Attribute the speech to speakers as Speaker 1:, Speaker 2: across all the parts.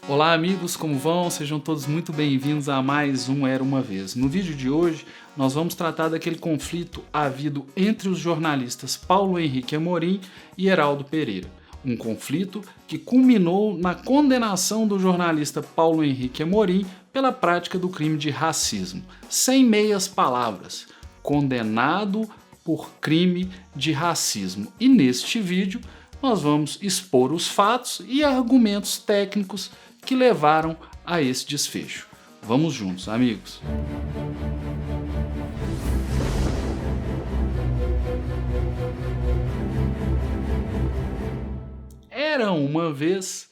Speaker 1: Olá amigos, como vão? Sejam todos muito bem-vindos a mais um Era Uma Vez. No vídeo de hoje nós vamos tratar daquele conflito havido entre os jornalistas Paulo Henrique Amorim e Heraldo Pereira. Um conflito que culminou na condenação do jornalista Paulo Henrique Amorim pela prática do crime de racismo. Sem meias palavras, condenado por crime de racismo. E neste vídeo nós vamos expor os fatos e argumentos técnicos que levaram a esse desfecho. Vamos juntos, amigos. Eram uma vez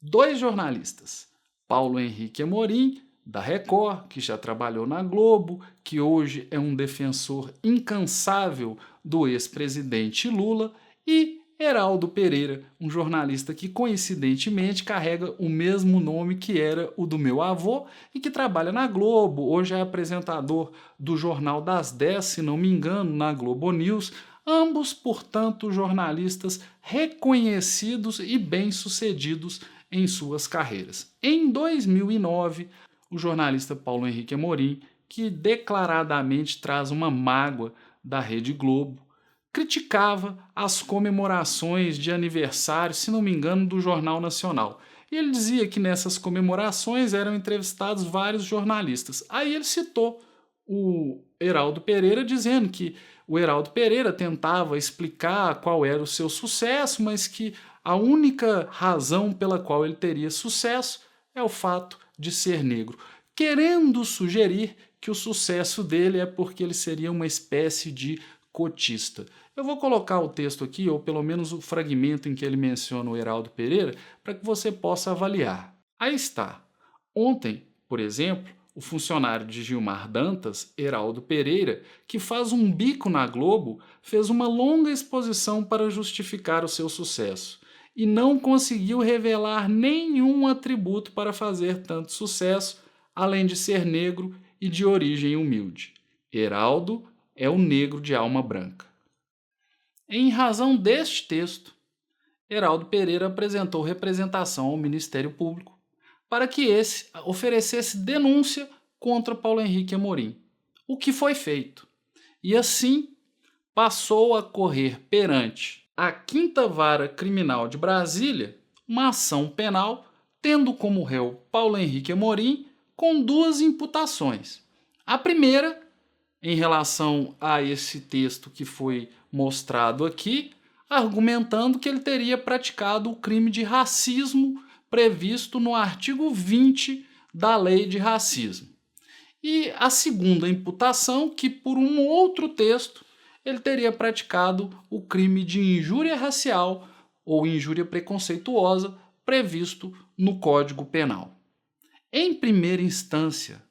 Speaker 1: dois jornalistas, Paulo Henrique Amorim, da Record, que já trabalhou na Globo, que hoje é um defensor incansável do ex-presidente Lula, e Heraldo Pereira, um jornalista que coincidentemente carrega o mesmo nome que era o do meu avô e que trabalha na Globo, hoje é apresentador do Jornal das 10, se não me engano, na Globo News. Ambos, portanto, jornalistas reconhecidos e bem-sucedidos em suas carreiras. Em 2009, o jornalista Paulo Henrique Amorim, que declaradamente traz uma mágoa da Rede Globo, criticava as comemorações de aniversário, se não me engano, do Jornal Nacional. E ele dizia que nessas comemorações eram entrevistados vários jornalistas. Aí ele citou o Heraldo Pereira, dizendo que o Heraldo Pereira tentava explicar qual era o seu sucesso, mas que a única razão pela qual ele teria sucesso é o fato de ser negro, querendo sugerir que o sucesso dele é porque ele seria uma espécie de cotista. Eu vou colocar o texto aqui, ou pelo menos o fragmento em que ele menciona o Heraldo Pereira, para que você possa avaliar. Aí está. Ontem, por exemplo, o funcionário de Gilmar Dantas, Heraldo Pereira, que faz um bico na Globo, fez uma longa exposição para justificar o seu sucesso e não conseguiu revelar nenhum atributo para fazer tanto sucesso, além de ser negro e de origem humilde. Heraldo é o negro de alma branca. Em razão deste texto, Heraldo Pereira apresentou representação ao Ministério Público para que esse oferecesse denúncia contra Paulo Henrique Amorim, o que foi feito. E assim passou a correr perante a 5ª Vara Criminal de Brasília uma ação penal tendo como réu Paulo Henrique Amorim com 2 imputações. A primeira, em relação a esse texto que foi mostrado aqui, argumentando que ele teria praticado o crime de racismo previsto no artigo 20 da Lei de Racismo. E a segunda imputação, que por um outro texto ele teria praticado o crime de injúria racial ou injúria preconceituosa previsto no Código Penal. Em primeira instância,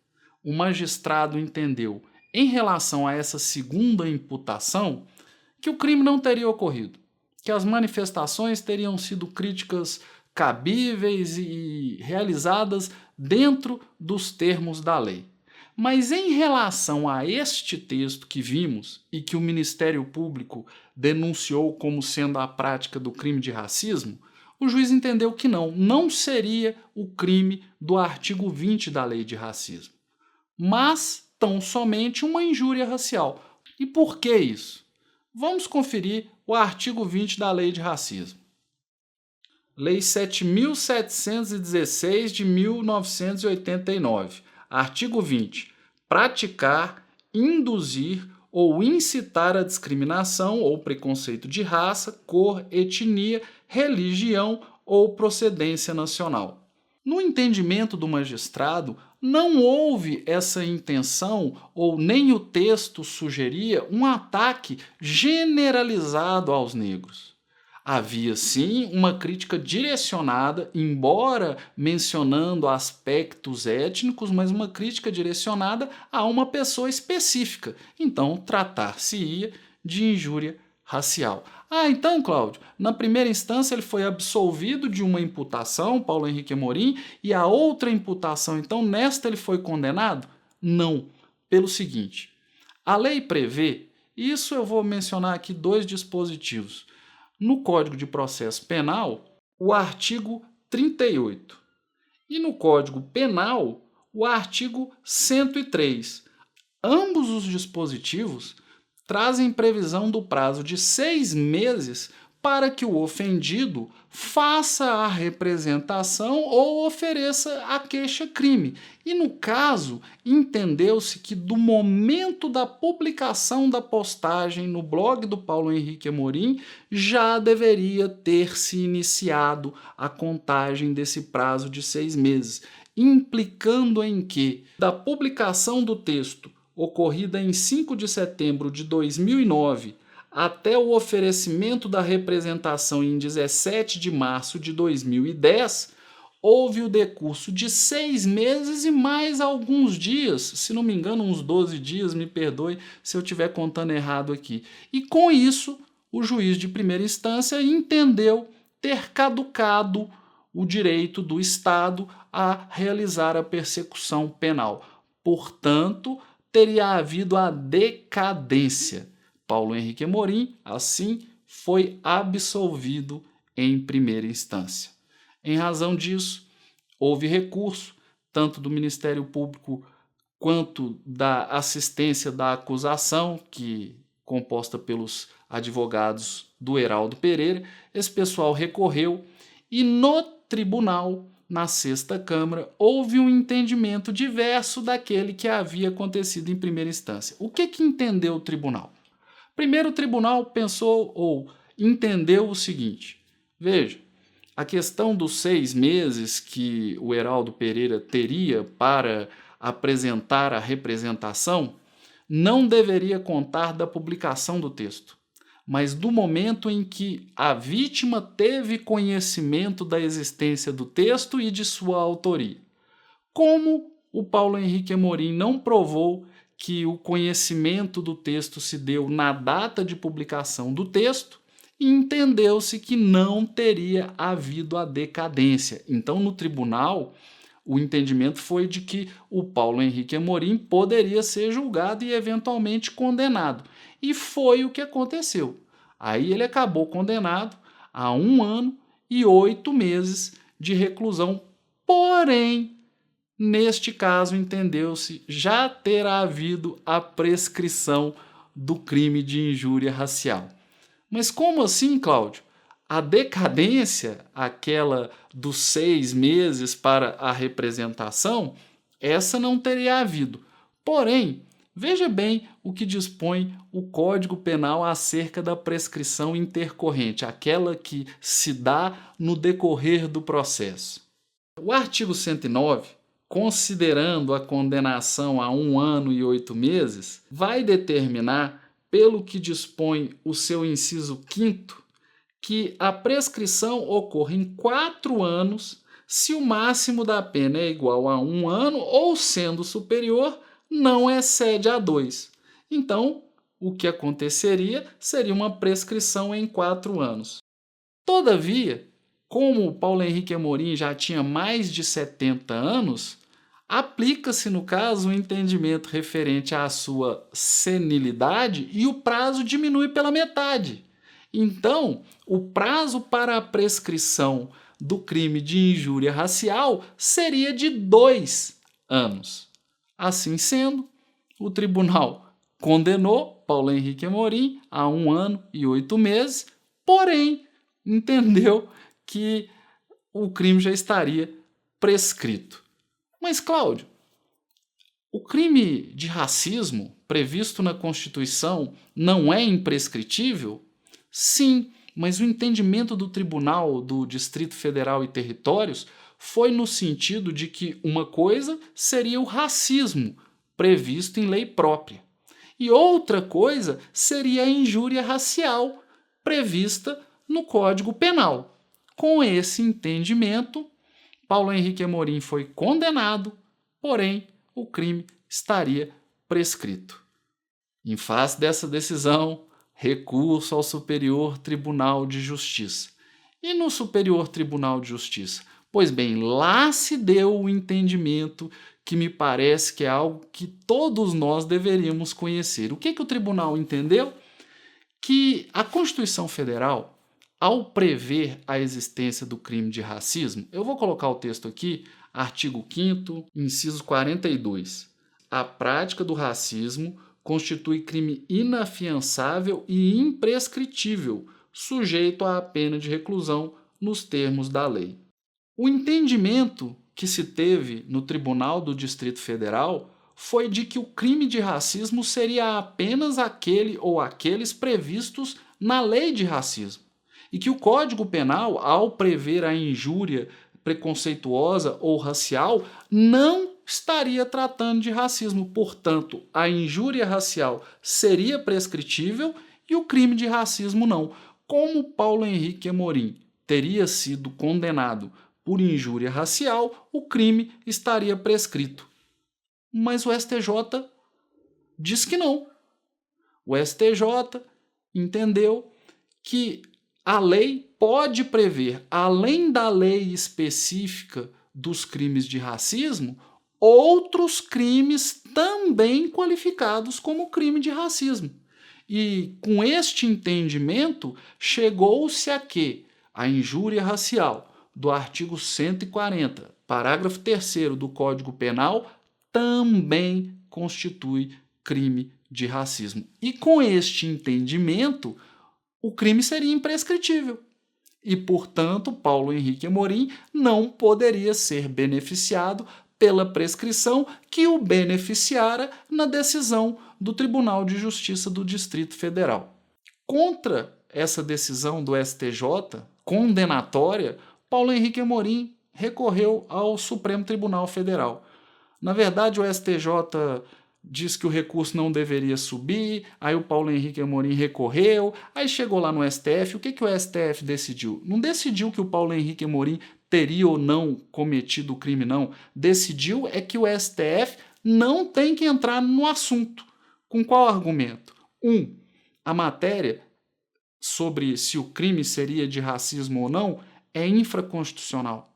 Speaker 1: o magistrado entendeu, em relação a essa segunda imputação, que o crime não teria ocorrido, que as manifestações teriam sido críticas cabíveis e realizadas dentro dos termos da lei. Mas em relação a este texto que vimos e que o Ministério Público denunciou como sendo a prática do crime de racismo, o juiz entendeu que não seria o crime do artigo 20 da Lei de Racismo, mas tão somente uma injúria racial. E por que isso? Vamos conferir o artigo 20 da Lei de Racismo. Lei 7.716 de 1989. Artigo 20. Praticar, induzir ou incitar a discriminação ou preconceito de raça, cor, etnia, religião ou procedência nacional. No entendimento do magistrado, não houve essa intenção ou nem o texto sugeria um ataque generalizado aos negros. Havia sim uma crítica direcionada, embora mencionando aspectos étnicos, mas uma crítica direcionada a uma pessoa específica. Então, tratar-se-ia de injúria racial. Então, Cláudio, na primeira instância ele foi absolvido de uma imputação, Paulo Henrique Amorim, e a outra imputação, então, nesta ele foi condenado? Não, pelo seguinte, a lei prevê, isso eu vou mencionar aqui 2 dispositivos. No Código de Processo Penal, o artigo 38. E no Código Penal, o artigo 103. Ambos os dispositivos trazem previsão do prazo de 6 meses para que o ofendido faça a representação ou ofereça a queixa-crime. E no caso, entendeu-se que do momento da publicação da postagem no blog do Paulo Henrique Amorim, já deveria ter se iniciado a contagem desse prazo de 6 meses, implicando em que, da publicação do texto ocorrida em 5 de setembro de 2009, até o oferecimento da representação em 17 de março de 2010, houve o decurso de 6 meses e mais alguns dias, se não me engano uns 12 dias, me perdoe se eu estiver contando errado aqui. E com isso, o juiz de primeira instância entendeu ter caducado o direito do Estado a realizar a persecução penal. Portanto, teria havido a decadência. Paulo Henrique Amorim, assim, foi absolvido em primeira instância. Em razão disso, houve recurso, tanto do Ministério Público quanto da assistência da acusação, composta pelos advogados do Heraldo Pereira. Esse pessoal recorreu e no tribunal, na sexta Câmara, houve um entendimento diverso daquele que havia acontecido em primeira instância. O que entendeu o tribunal? Primeiro, o tribunal pensou ou entendeu o seguinte: veja, a questão dos 6 meses que o Heraldo Pereira teria para apresentar a representação não deveria contar da publicação do texto, mas do momento em que a vítima teve conhecimento da existência do texto e de sua autoria. Como o Paulo Henrique Amorim não provou que o conhecimento do texto se deu na data de publicação do texto, entendeu-se que não teria havido a decadência. Então, no tribunal, o entendimento foi de que o Paulo Henrique Amorim poderia ser julgado e eventualmente condenado. E foi o que aconteceu. Aí ele acabou condenado a 1 ano e 8 meses de reclusão. Porém, neste caso, entendeu-se já ter havido a prescrição do crime de injúria racial. Mas como assim, Cláudio? A decadência, aquela dos 6 meses para a representação, essa não teria havido. Porém, veja bem o que dispõe o Código Penal acerca da prescrição intercorrente, aquela que se dá no decorrer do processo. O artigo 109, considerando a condenação a 1 ano e 8 meses, vai determinar, pelo que dispõe o seu inciso 5º, que a prescrição ocorre em 4 anos se o máximo da pena é igual a 1 ano ou, sendo superior, não excede a 2. Então, o que aconteceria seria uma prescrição em 4 anos. Todavia, como o Paulo Henrique Amorim já tinha mais de 70 anos, aplica-se, no caso, o entendimento referente à sua senilidade e o prazo diminui pela metade. Então, o prazo para a prescrição do crime de injúria racial seria de 2 anos. Assim sendo, o tribunal condenou Paulo Henrique Amorim a 1 ano e 8 meses, porém, entendeu que o crime já estaria prescrito. Mas, Cláudio, o crime de racismo previsto na Constituição não é imprescritível? Sim, mas o entendimento do Tribunal do Distrito Federal e Territórios foi no sentido de que uma coisa seria o racismo previsto em lei própria e outra coisa seria a injúria racial prevista no Código Penal. Com esse entendimento, Paulo Henrique Amorim foi condenado, porém o crime estaria prescrito. Em face dessa decisão, recurso ao Superior Tribunal de Justiça. E no Superior Tribunal de Justiça? Pois bem, lá se deu o entendimento que me parece que é algo que todos nós deveríamos conhecer. O que o tribunal entendeu? Que a Constituição Federal ao prever a existência do crime de racismo, eu vou colocar o texto aqui, artigo 5º, inciso 42. A prática do racismo constitui crime inafiançável e imprescritível, sujeito à pena de reclusão nos termos da lei. O entendimento que se teve no Tribunal do Distrito Federal foi de que o crime de racismo seria apenas aquele ou aqueles previstos na lei de racismo, e que o Código Penal, ao prever a injúria preconceituosa ou racial, não estaria tratando de racismo. Portanto, a injúria racial seria prescritível e o crime de racismo não. Como Paulo Henrique Amorim teria sido condenado por injúria racial, o crime estaria prescrito. Mas o STJ diz que não. O STJ entendeu que a lei pode prever, além da lei específica dos crimes de racismo, outros crimes também qualificados como crime de racismo. E com este entendimento, chegou-se a que a injúria racial do artigo 140, parágrafo 3º do Código Penal, também constitui crime de racismo. E com este entendimento, o crime seria imprescritível. E, portanto, Paulo Henrique Amorim não poderia ser beneficiado pela prescrição que o beneficiara na decisão do Tribunal de Justiça do Distrito Federal. Contra essa decisão do STJ, condenatória, Paulo Henrique Amorim recorreu ao Supremo Tribunal Federal. Na verdade, o STJ diz que o recurso não deveria subir, aí o Paulo Henrique Amorim recorreu, aí chegou lá no STF, o que o STF decidiu? Não decidiu que o Paulo Henrique Amorim teria ou não cometido o crime, não. Decidiu é que o STF não tem que entrar no assunto. Com qual argumento? A matéria sobre se o crime seria de racismo ou não é infraconstitucional.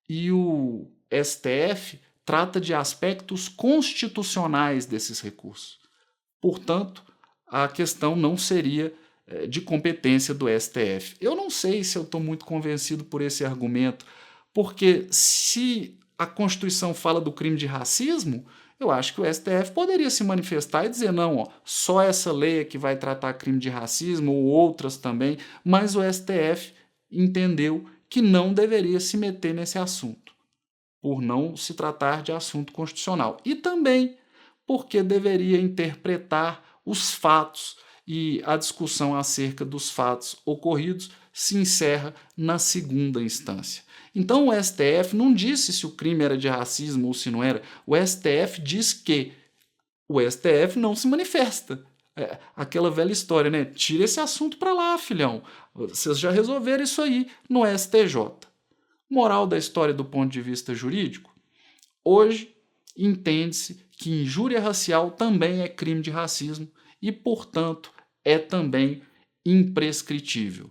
Speaker 1: E o STF trata de aspectos constitucionais desses recursos. Portanto, a questão não seria de competência do STF. Eu não sei se eu estou muito convencido por esse argumento, porque se a Constituição fala do crime de racismo, eu acho que o STF poderia se manifestar e dizer, não, só essa lei é que vai tratar crime de racismo, ou outras também, mas o STF entendeu que não deveria se meter nesse assunto, por não se tratar de assunto constitucional. E também porque deveria interpretar os fatos, e a discussão acerca dos fatos ocorridos se encerra na segunda instância. Então o STF não disse se o crime era de racismo ou se não era. O STF diz que o STF não se manifesta. Aquela velha história, né? Tira esse assunto para lá, filhão. Vocês já resolveram isso aí no STJ. Moral da história do ponto de vista jurídico? Hoje, entende-se que injúria racial também é crime de racismo e, portanto, é também imprescritível.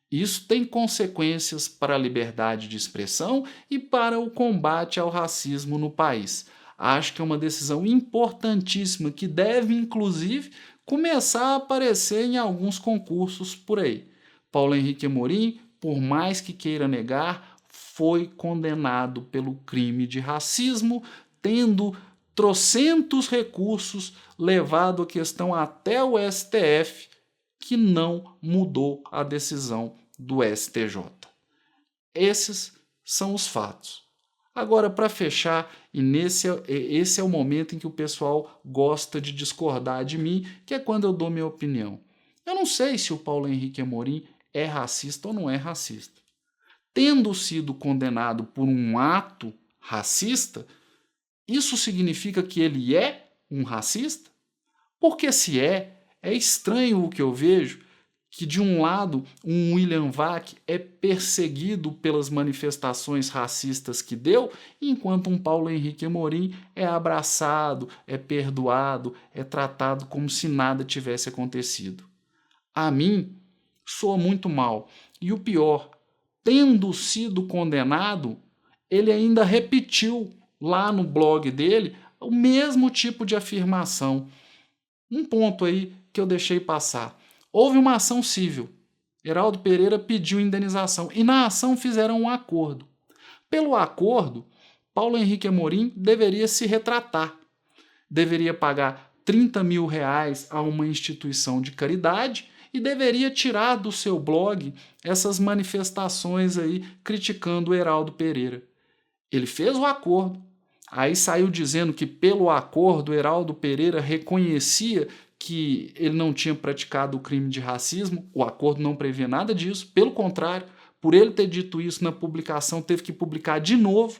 Speaker 1: Isso tem consequências para a liberdade de expressão e para o combate ao racismo no país. Acho que é uma decisão importantíssima que deve, inclusive, começar a aparecer em alguns concursos por aí. Paulo Henrique Amorim, por mais que queira negar, foi condenado pelo crime de racismo, tendo trocentos recursos levado a questão até o STF, que não mudou a decisão do STJ. Esses são os fatos. Agora, para fechar, esse é o momento em que o pessoal gosta de discordar de mim, que é quando eu dou minha opinião. Eu não sei se o Paulo Henrique Amorim é racista ou não é racista. Tendo sido condenado por um ato racista, isso significa que ele é um racista? Porque se é estranho o que eu vejo, que de um lado um William Vac é perseguido pelas manifestações racistas que deu, enquanto um Paulo Henrique Amorim é abraçado, é perdoado, é tratado como se nada tivesse acontecido. A mim, soa muito mal. E o pior, tendo sido condenado, ele ainda repetiu lá no blog dele o mesmo tipo de afirmação. Um ponto aí que eu deixei passar. Houve uma ação civil. Heraldo Pereira pediu indenização e na ação fizeram um acordo. Pelo acordo, Paulo Henrique Amorim deveria se retratar, deveria pagar R$30 mil a uma instituição de caridade e deveria tirar do seu blog essas manifestações aí criticando o Heraldo Pereira. Ele fez o acordo, aí saiu dizendo que pelo acordo Heraldo Pereira reconhecia que ele não tinha praticado o crime de racismo. O acordo não previa nada disso, pelo contrário, por ele ter dito isso na publicação, teve que publicar de novo.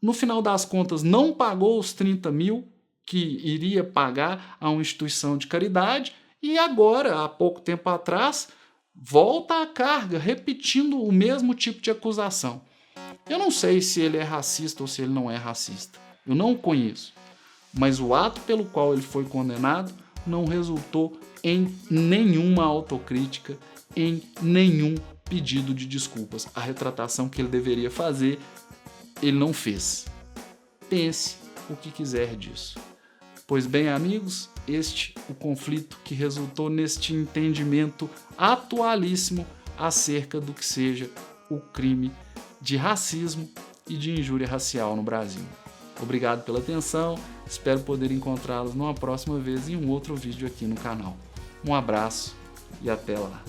Speaker 1: No final das contas, não pagou os 30 mil que iria pagar a uma instituição de caridade e agora, há pouco tempo atrás, volta à carga, repetindo o mesmo tipo de acusação. Eu não sei se ele é racista ou se ele não é racista. Eu não o conheço. Mas o ato pelo qual ele foi condenado não resultou em nenhuma autocrítica, em nenhum pedido de desculpas. A retratação que ele deveria fazer, ele não fez. Pense o que quiser disso. Pois bem, amigos, este o conflito que resultou neste entendimento atualíssimo acerca do que seja o crime de racismo e de injúria racial no Brasil. Obrigado pela atenção, espero poder encontrá-los numa próxima vez em um outro vídeo aqui no canal. Um abraço e até lá!